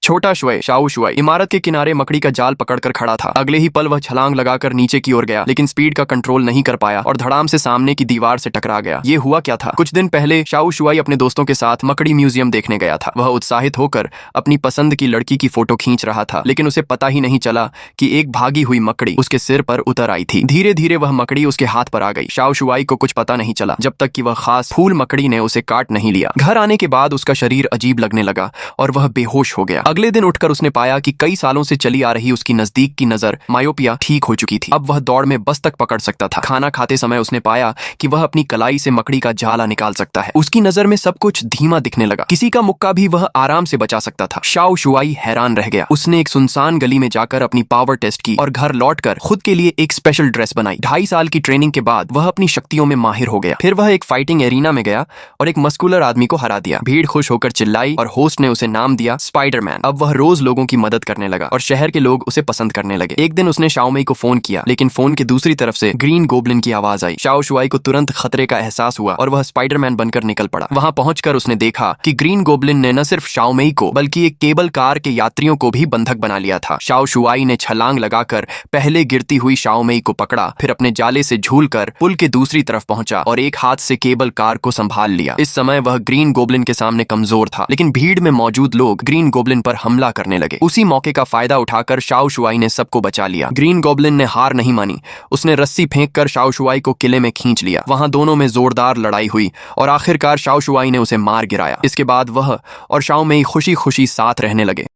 छोटा Shuai Shao Shuai इमारत के किनारे मकड़ी का जाल पकड़कर खड़ा था। अगले ही पल वह छलांग लगाकर नीचे की ओर गया, लेकिन स्पीड का कंट्रोल नहीं कर पाया और धड़ाम से सामने की दीवार से टकरा गया। ये हुआ क्या था? कुछ दिन पहले शाओ शुआई अपने दोस्तों के साथ मकड़ी म्यूजियम देखने गया था। वह उत्साहित होकर अपनी पसंद की लड़की की फोटो खींच रहा था, लेकिन उसे पता ही नहीं चला कि एक भागी हुई मकड़ी उसके सिर पर उतर आई थी। धीरे धीरे वह मकड़ी उसके हाथ पर आ गई। शाओ शुआई को कुछ पता नहीं चला जब तक कि वह खास फूल मकड़ी ने उसे काट नहीं लिया। घर आने के बाद उसका शरीर अजीब लगने लगा और वह बेहोश हो गया। अगले दिन उठकर उसने पाया कि कई सालों से चली आ रही उसकी नजदीक की नजर मायोपिया ठीक हो चुकी थी। अब वह दौड़ में बस तक पकड़ सकता था। खाना खाते समय उसने पाया कि वह अपनी कलाई से मकड़ी का जाला निकाल सकता है। उसकी नजर में सब कुछ धीमा दिखने लगा। किसी का मुक्का भी वह आराम से बचा सकता था। शाओ शुआई हैरान रह गया। उसने एक सुनसान गली में जाकर अपनी पावर टेस्ट की और घर लौटकर खुद के लिए एक स्पेशल ड्रेस बनाई। 2.5 साल की ट्रेनिंग के बाद वह अपनी शक्तियों में माहिर हो गया। फिर वह एक फाइटिंग एरिना में गया और एक मस्कुलर आदमी को हरा दिया। भीड़ खुश होकर चिल्लाई और होस्ट ने उसे नाम दिया स्पाइडरमैन। अब वह रोज लोगों की मदद करने लगा और शहर के लोग उसे पसंद करने लगे। एक दिन उसने शाओमेई को फोन किया, लेकिन फोन के दूसरी तरफ से ग्रीन गोब्लिन की आवाज आई। शाओ शुआई को तुरंत खतरे का एहसास हुआ और वह स्पाइडरमैन बनकर निकल पड़ा। वहां पहुंचकर उसने देखा कि ग्रीन गोब्लिन ने न सिर्फ शाओमेई को बल्कि एक केबल कार के यात्रियों को भी बंधक बना लिया था। शाओ शुआई ने छलांग लगाकर पहले गिरती हुई शाओमेई को पकड़ा, फिर अपने जाले से झूलकर पुल के दूसरी तरफ पहुंचा और एक हाथ से केबल कार को संभाल लिया। इस समय वह ग्रीन गोब्लिन के सामने कमजोर था, लेकिन भीड़ में मौजूद लोग ग्रीन गोब्लिन पर हमला करने लगे। उसी मौके का फायदा उठाकर शाओ शुआई ने सबको बचा लिया। ग्रीन गोब्लिन ने हार नहीं मानी। उसने रस्सी फेंककर शाओ शुआई को किले में खींच लिया। वहां दोनों में जोरदार लड़ाई हुई और आखिरकार शाओ शुआई ने उसे मार गिराया। इसके बाद वह और शाओमेई खुशी खुशी साथ रहने लगे।